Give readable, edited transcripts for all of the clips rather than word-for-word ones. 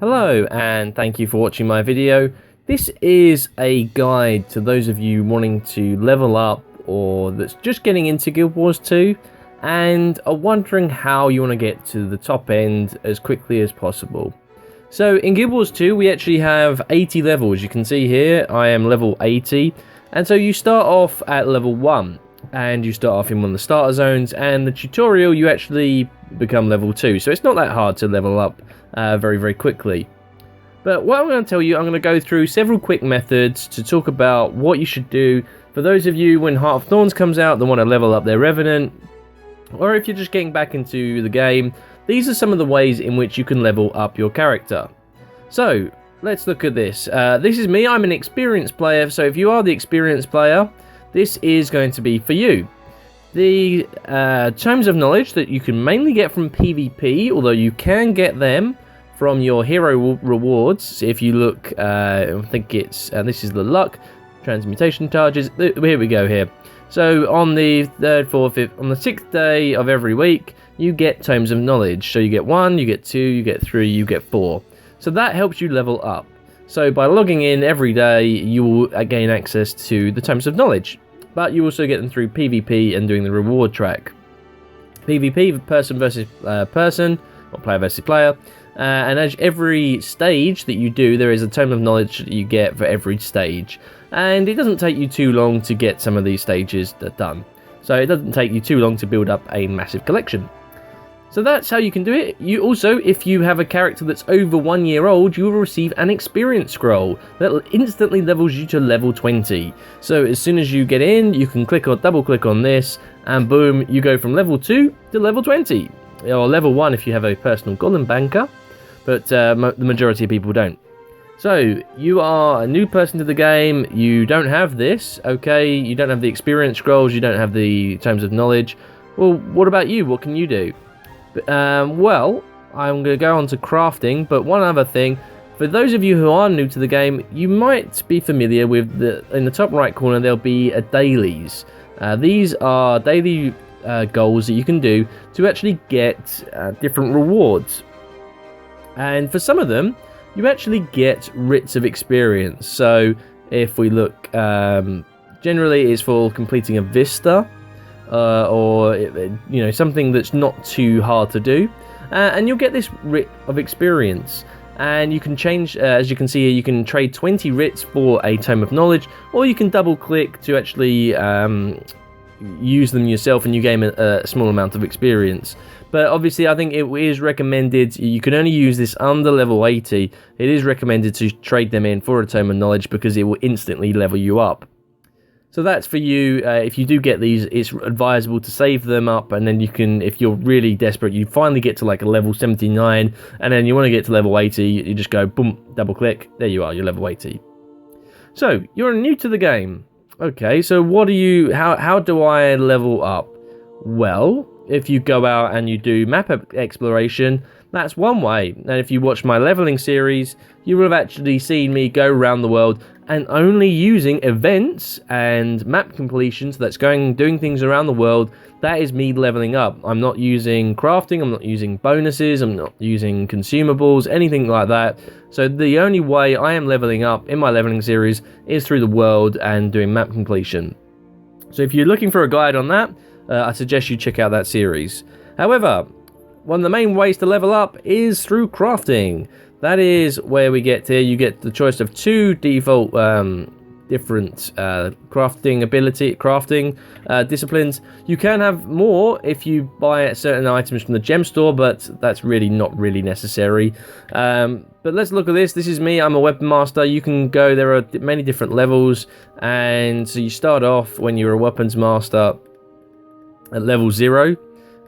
Hello and thank you for watching my video. This is a guide to those of you wanting to level up or that's just getting into Guild Wars 2 and are wondering how you want to get to the top end as quickly as possible. So in Guild Wars 2 we actually have 80 levels. You can see here I am level 80, and so you start off at level 1 and you start off in one of the starter zones, and the tutorial you actually become level 2, so it's not that hard to level up very quickly. But what I'm going to tell you, I'm going to go through several quick methods to talk about what you should do for those of you when Heart of Thorns comes out that want to level up their Revenant, or if you're just getting back into the game. These are some of the ways in which you can level up your character. So let's look at this. This is me. I'm an experienced player, so if you are the experienced player, this is going to be for you. The Tomes of Knowledge that you can mainly get from PvP, although you can get them from your hero rewards. If you look, I think it's, this is the luck, transmutation charges, here we go here. So on the 3rd, 4th, 5th, on the 6th day of every week, you get Tomes of Knowledge. So you get 1, you get 2, you get 3, you get 4. So that helps you level up. So by logging in every day, you will gain access to the Tomes of Knowledge. But you also get them through PvP and doing the reward track. PvP, person versus person, or player versus player. And as every stage that you do, there is a Tome of Knowledge that you get for every stage. And it doesn't take you too long to get some of these stages done. So it doesn't take you too long to build up a massive collection. So that's how you can do it. You also, if you have a character that's over 1 year old, you will receive an experience scroll that instantly levels you to level 20. So as soon as you get in, you can double click on this, and boom, you go from level 2 to level 20. Or level 1 if you have a personal golem banker, but the majority of people don't. So you are a new person to the game, you don't have this, okay, you don't have the experience scrolls, you don't have the Tomes of Knowledge. Well, what about you? What can you do? Well, I'm going to go on to crafting, but one other thing, for those of you who are new to the game, you might be familiar with in the top right corner there'll be a dailies. These are daily goals that you can do to actually get different rewards. And for some of them, you actually get writs of experience. So if we look, generally it's for completing a vista, or something that's not too hard to do, and you'll get this writ of experience, and you can change, as you can see here, you can trade 20 writs for a Tome of Knowledge, or you can double click to actually use them yourself and you gain a small amount of experience. But obviously I think it is recommended, you can only use this under level 80, it is recommended to trade them in for a Tome of Knowledge because it will instantly level you up. So that's for you. If you do get these, it's advisable to save them up, and then you can, if you're really desperate, you finally get to like a level 79, and then you want to get to level 80, you just go boom, double click, there you are, you're level 80. So you're new to the game. Okay, so how do I level up? Well, if you go out and you do map exploration, that's one way. And if you watch my leveling series, you will have actually seen me go around the world and only using events and map completions, that's doing things around the world, that is me leveling up. I'm not using crafting, I'm not using bonuses, I'm not using consumables, anything like that. So the only way I am leveling up in my leveling series is through the world and doing map completion. So if you're looking for a guide on that, I suggest you check out that series. However, one of the main ways to level up is through crafting. That is where we get here. You get the choice of 2 default different crafting disciplines. You can have more if you buy certain items from the gem store, but that's really not really necessary. But let's look at this. This is me. I'm a weapon master. You can go, there are many different levels, and so you start off when you're a weapons master at level 0.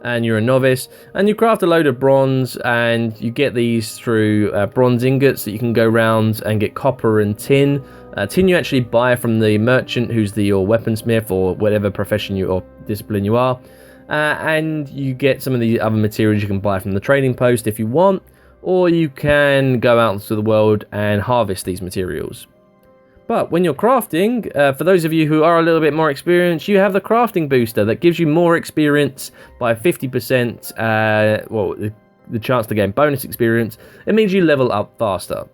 And you're a novice, and you craft a load of bronze, and you get these through bronze ingots that you can go around and get copper and tin. Tin you actually buy from the merchant, who's your weaponsmith or whatever profession or discipline you are, and you get some of the other materials you can buy from the trading post if you want, or you can go out into the world and harvest these materials. But when you're crafting, for those of you who are a little bit more experienced, you have the crafting booster that gives you more experience by 50%. the chance to gain bonus experience, it means you level up faster.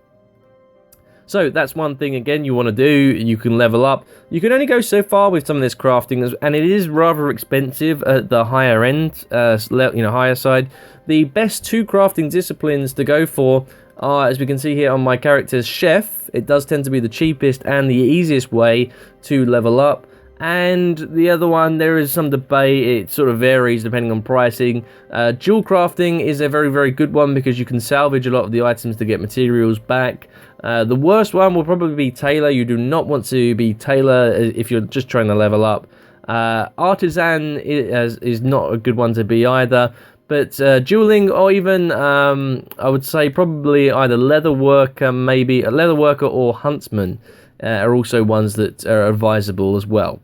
So that's one thing, again, you want to do. You can level up. You can only go so far with some of this crafting, and it is rather expensive at the higher end, higher side. The best 2 crafting disciplines to go for are, as we can see here on my character's chef, it does tend to be the cheapest and the easiest way to level up. And the other one, there is some debate, it sort of varies depending on pricing. Dual crafting is a very, very good one because you can salvage a lot of the items to get materials back. The worst one will probably be Tailor. You do not want to be Tailor if you're just trying to level up. Artisan is not a good one to be either. But dueling, or even I would say probably either leatherworker, maybe a leatherworker or huntsman are also ones that are advisable as well.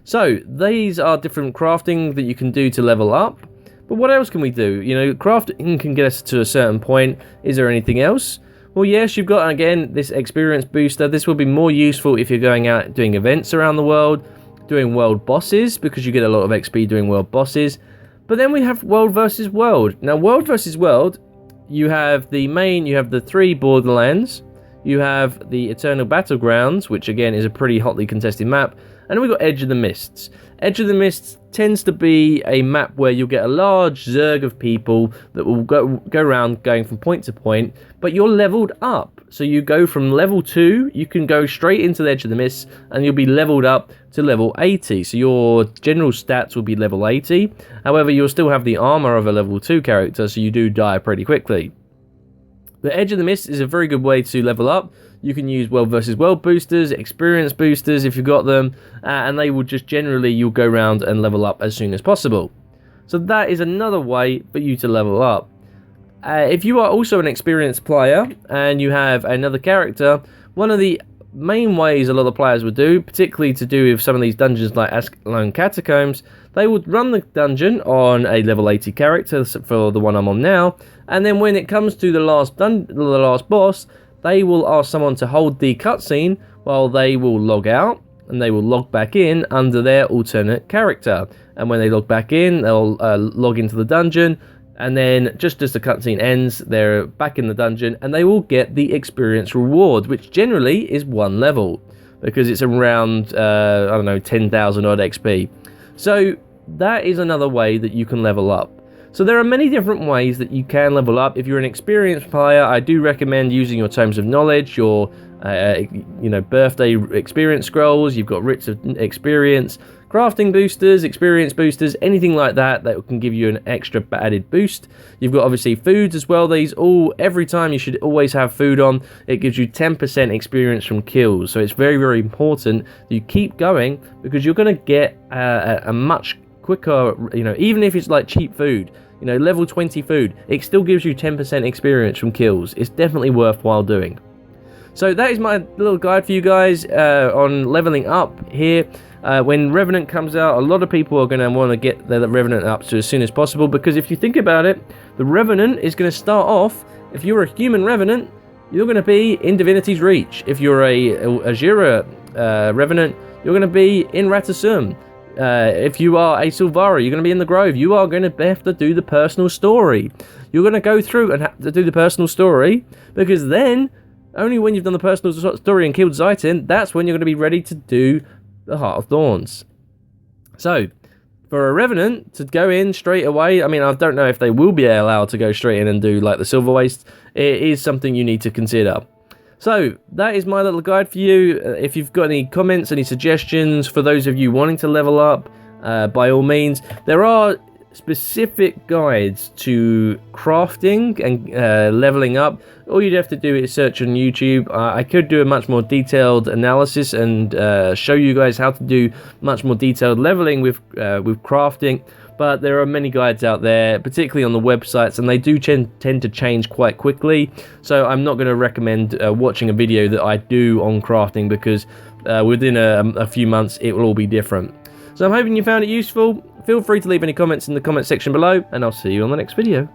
So these are different crafting that you can do to level up. But what else can we do? You know, crafting can get us to a certain point. Is there anything else? Well, yes, you've got, again, this experience booster. This will be more useful if you're going out doing events around the world, doing world bosses, because you get a lot of XP doing world bosses. But then we have world versus world. Now, world versus world, you have the 3 borderlands. You have the Eternal Battlegrounds, which again is a pretty hotly contested map. And then we've got Edge of the Mists. Edge of the Mists tends to be a map where you'll get a large zerg of people that will go around going from point to point, but you're leveled up. So you go from level 2, you can go straight into the Edge of the Mists, and you'll be leveled up to level 80. So your general stats will be level 80. However, you'll still have the armor of a level 2 character, so you do die pretty quickly. The Edge of the Mist is a very good way to level up. You can use world versus world boosters, experience boosters if you've got them, and they will just generally, you'll go around and level up as soon as possible. So that is another way for you to level up. If you are also an experienced player and you have another character, one of the main ways a lot of players would do, particularly to do with some of these dungeons like Ascalon Catacombs, they would run the dungeon on a level 80 character for the one I'm on now, and then when it comes to the last boss, they will ask someone to hold the cutscene while they will log out and they will log back in under their alternate character. And when they log back in, they'll log into the dungeon, and then just as the cutscene ends, they're back in the dungeon and they will get the experience reward, which generally is 1 level because it's around, 10,000 odd XP. So that is another way that you can level up. So there are many different ways that you can level up. If you're an experienced player, I do recommend using your Tomes of Knowledge, your birthday experience scrolls. You've got writs of experience, crafting boosters, experience boosters, anything like that can give you an extra added boost. You've got obviously foods as well. Every time you should always have food on. It gives you 10% experience from kills. So it's very, very important that you keep going because you're going to get a much quicker, even if it's like cheap food, level 20 food, it still gives you 10% experience from kills. It's definitely worthwhile doing. So that is my little guide for you guys on leveling up here. When Revenant comes out, a lot of people are going to want to get the Revenant up to as soon as possible, because if you think about it, the Revenant is going to start off, if you're a human Revenant, you're going to be in Divinity's Reach. If you're a Azura Revenant, you're going to be in Ratasum. If you are a Silvara, you're going to be in the Grove. You are going to have to do the personal story. You're going to go through and have to do the personal story, because then, only when you've done the personal story and killed Zaitin, that's when you're going to be ready to do the Heart of Thorns. So, for a Revenant to go in straight away, I don't know if they will be allowed to go straight in and do like the Silver Waste. It is something you need to consider. So, that is my little guide for you. If you've got any comments, any suggestions for those of you wanting to level up, by all means. There are specific guides to crafting and leveling up. All you'd have to do is search on YouTube. I could do a much more detailed analysis and show you guys how to do much more detailed leveling with crafting. But there are many guides out there, particularly on the websites, and they do tend to change quite quickly. So I'm not going to recommend watching a video that I do on crafting, because within a few months it will all be different. So I'm hoping you found it useful. Feel free to leave any comments in the comment section below, and I'll see you on the next video.